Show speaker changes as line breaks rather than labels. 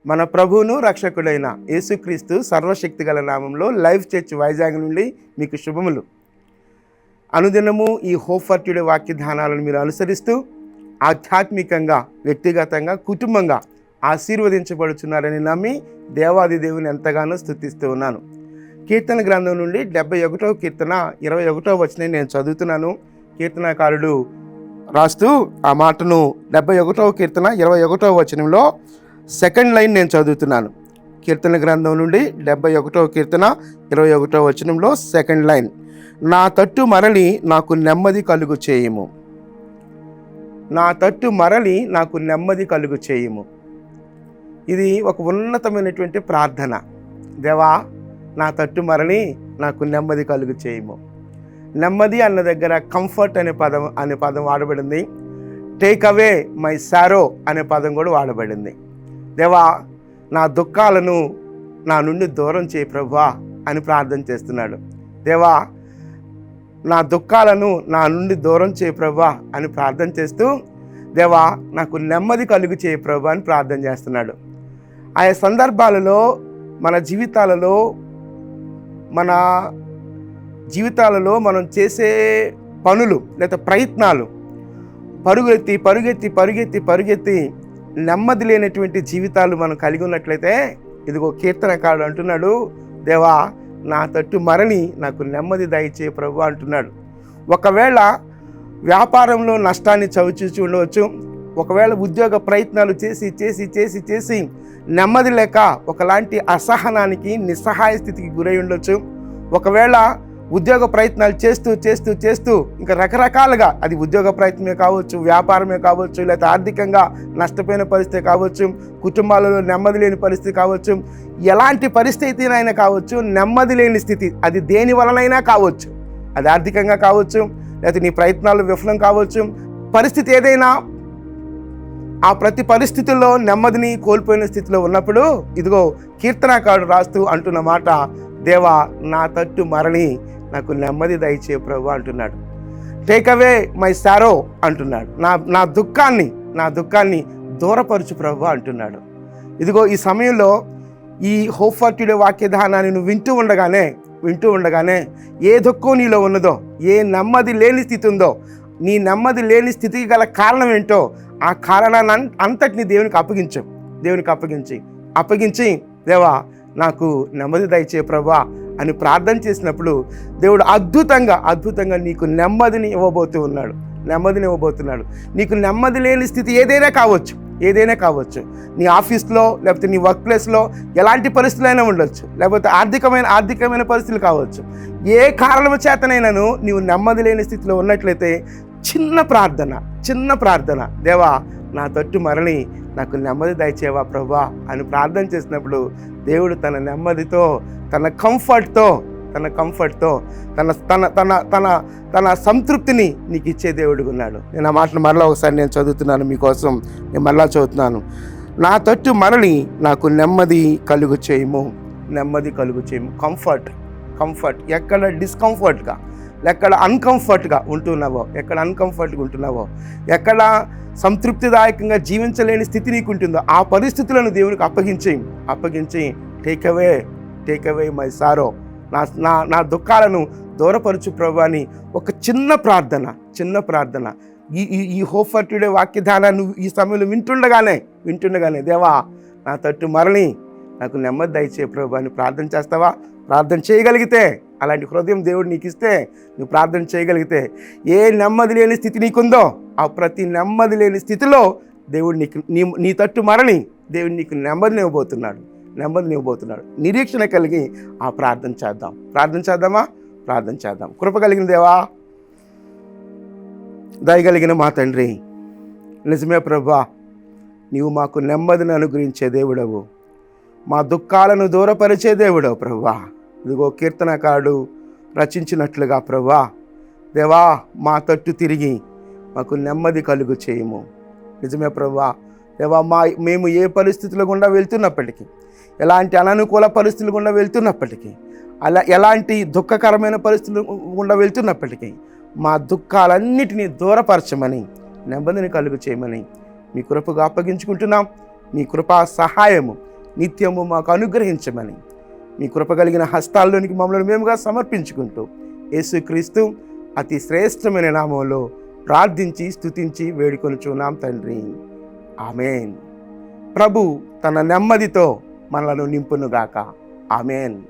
మన ప్రభువును రక్షకుడైన యేసుక్రీస్తు సర్వశక్తిగల నామంలో లైఫ్ చర్చ్ వైజాగ్ నుండి మీకు శుభములు. అనుదినము ఈ హోప్ ఫర్ టుడే వాక్య ధ్యానాలను మీరు అనుసరిస్తూ ఆధ్యాత్మికంగా, వ్యక్తిగతంగా, కుటుంబంగా ఆశీర్వదించబడుచున్నారని నమ్మి దేవాది దేవుని ఎంతగానో స్తుతిస్తూ ఉన్నాను. కీర్తన గ్రంథం నుండి 71వ కీర్తన 21వ వచనం నేను చదువుతున్నాను. కీర్తనకారుడు రాస్తూ ఆ మాటను 71వ కీర్తన 21వ వచనంలో సెకండ్ లైన్ నేను చదువుతున్నాను. కీర్తన గ్రంథం నుండి 71వ కీర్తన 21వ వచనంలో సెకండ్ లైన్, నా తట్టు మరలి నాకు నెమ్మది కలుగు చేయము. నా తట్టు మరలి నాకు నెమ్మది కలుగు చేయము. ఇది ఒక ఉన్నతమైనటువంటి ప్రార్థన. దేవా, నా తట్టు మరలి నాకు నెమ్మది కలుగు చేయము. నెమ్మది అన్న దగ్గర కంఫర్ట్ అనే పదం వాడబడింది. టేక్ అవే మై సారో అనే పదం కూడా వాడబడింది. దేవా, నా దుఃఖాలను నా నుండి దూరం చేయి ప్రభువా అని ప్రార్థన చేస్తున్నాడు. దేవా, నా దుఃఖాలను నా నుండి దూరం చేయి ప్రభువా అని ప్రార్థన చేస్తూ, దేవా నాకు నెమ్మది కలుగు చేయి ప్రభువా అని ప్రార్థన చేస్తున్నాడు. ఆయా సందర్భాలలో మన జీవితాలలో మనం చేసే పనులు లేదా ప్రయత్నాలు పరుగెత్తి నెమ్మది లేనటువంటి జీవితాలు మనం కలిగి ఉన్నట్లయితే, ఇదిగో కీర్తనకారుడు అంటున్నాడు, దేవా నా తట్టు మరలి నాకు నెమ్మది దయచే ప్రభు అంటున్నాడు. ఒకవేళ వ్యాపారంలో నష్టాన్ని చవిచూచి ఉండవచ్చు. ఒకవేళ ఉద్యోగ ప్రయత్నాలు చేసి నెమ్మది లేక ఒకలాంటి అసహనానికి, నిస్సహాయ స్థితికి గురై ఉండొచ్చు. ఒకవేళ ఉద్యోగ ప్రయత్నాలు చేస్తూ ఇంకా రకరకాలుగా, అది ఉద్యోగ ప్రయత్నమే కావచ్చు, వ్యాపారమే కావచ్చు, లేకపోతే ఆర్థికంగా నష్టపోయిన పరిస్థితి కావచ్చు, కుటుంబాలలో నెమ్మది లేని పరిస్థితి కావచ్చు, ఎలాంటి పరిస్థితి అయినా కావచ్చు, నెమ్మది లేని స్థితి అది దేని వలనైనా కావచ్చు. అది ఆర్థికంగా కావచ్చు, లేకపోతే నీ ప్రయత్నాలు విఫలం కావచ్చు. పరిస్థితి ఏదైనా, ఆ ప్రతి పరిస్థితుల్లో నెమ్మదిని కోల్పోయిన స్థితిలో ఉన్నప్పుడు, ఇదిగో కీర్తనకారుడు రాస్తూ అంటున్న మాట, దేవా నా తట్టు మరలి నాకు నెమ్మది దయచే ప్రభు అంటున్నాడు. టేక్ అవే మై సారో అంటున్నాడు. నా దుఃఖాన్ని దూరపరచు ప్రభు అంటున్నాడు. ఇదిగో ఈ సమయంలో ఈ హోప్ ఫర్ టుడే వాక్యధానాన్ని నువ్వు వింటూ ఉండగానే ఏ దుఃఖం నీలో ఉన్నదో, ఏ నెమ్మది లేని స్థితి ఉందో, నీ నెమ్మది లేని స్థితికి గల కారణం ఏంటో ఆ కారణాన్ని అంతటిని దేవునికి అప్పగించి దేవా నాకు నెమ్మది దయచే ప్రభా అని ప్రార్థన చేసినప్పుడు, దేవుడు అద్భుతంగా నీకు నెమ్మదిని ఇవ్వబోతున్నాడు. నీకు నెమ్మది లేని స్థితి ఏదైనా కావచ్చు. నీ ఆఫీస్లో, లేకపోతే నీ వర్క్ ప్లేస్లో ఎలాంటి పరిస్థితులైనా ఉండొచ్చు, లేకపోతే ఆర్థికమైన పరిస్థితులు కావచ్చు. ఏ కారణం చేతనైనాను నీవు నెమ్మది లేని స్థితిలో ఉన్నట్లయితే చిన్న ప్రార్థన, దేవా నా తట్టు మరలి నాకు నెమ్మది దయచేవా ప్రభా అని ప్రార్థన చేసినప్పుడు, దేవుడు తన నెమ్మదితో, తన కంఫర్ట్తో తన సంతృప్తిని నీకు ఇచ్చే దేవుడిగా ఉన్నాడు. నేను ఆ మాటను మరలా ఒకసారి నేను చదువుతున్నాను మీకోసం. నేను మరలా చదువుతున్నాను. నా తట్టు మరలి నాకు నెమ్మది కలుగు చేయము. కంఫర్ట్ ఎక్కడ డిస్కంఫర్ట్గా, ఎక్కడ అన్కంఫర్ట్గా ఉంటున్నావో, ఎక్కడ సంతృప్తిదాయకంగా జీవించలేని స్థితి నీకు ఉంటుందో, ఆ పరిస్థితులను దేవునికి అప్పగించి టేక్ అవే మై సారో, నా దుఃఖాలను దూరపరచు ప్రభు అని ఒక చిన్న ప్రార్థన. ఈ హోప్ ఫర్ టుడే వాక్యధానాన్ని ఈ సమయంలో వింటుండగానే దేవా నా తట్టు మరలి నాకు నెమ్మది దయచే ప్రభు అని ప్రార్థన చేస్తావా? ప్రార్థన చేయగలిగితే, అలాంటి హృదయం దేవుడు నీకు ఇస్తే, నువ్వు ప్రార్థన చేయగలిగితే, ఏ నెమ్మది లేని స్థితి నీకుందో ఆ ప్రతి నెమ్మది లేని స్థితిలో దేవుడు నీ తట్టు మరలి దేవుడు నీకు నెమ్మదిని ఇవ్వబోతున్నాడు. నిరీక్షణ కలిగి ఆ ప్రార్థన చేద్దామా? ప్రార్థన చేద్దాం. కృప కలిగిన దేవా, దయగలిగిన మా తండ్రి, నిజమే ప్రభా, నీవు మాకు నెమ్మదిని అనుగ్రహించే దేవుడవు, మా దుఃఖాలను దూరపరిచే దేవుడవు ప్రభా. ఇదిగో కీర్తనకారుడు రచించినట్లుగా ప్రభా, దేవా మా తట్టు తిరిగి మాకు నెమ్మది కలుగు చేయము. నిజమే ప్రభా, దేవా మేము ఏ పరిస్థితుల గుండా వెళ్తున్నప్పటికీ, ఎలాంటి అననుకూల పరిస్థితుల గుండా వెళ్తున్నప్పటికీ, ఎలాంటి దుఃఖకరమైన పరిస్థితుల గుండా వెళ్తున్నప్పటికీ, మా దుఃఖాలన్నిటినీ దూరపరచమని, నెమ్మదిని కలుగు చేయమని మీ కృపగా అప్పగించుకుంటున్నాం. మీ కృపా సహాయము నిత్యము మాకు అనుగ్రహించమని మీ కృప కలిగిన హస్తాల్లోనికి మమ్మల్ని మేముగా సమర్పించుకుంటూ యేసుక్రీస్తు అతి శ్రేష్టమైన నామంలో ప్రార్థించి స్తుతించి వేడుకొనుచున్నాం తండ్రి. ఆమేన్. ప్రభు తన నెమ్మదితో మనలను నింపునుగాక. ఆమేన్.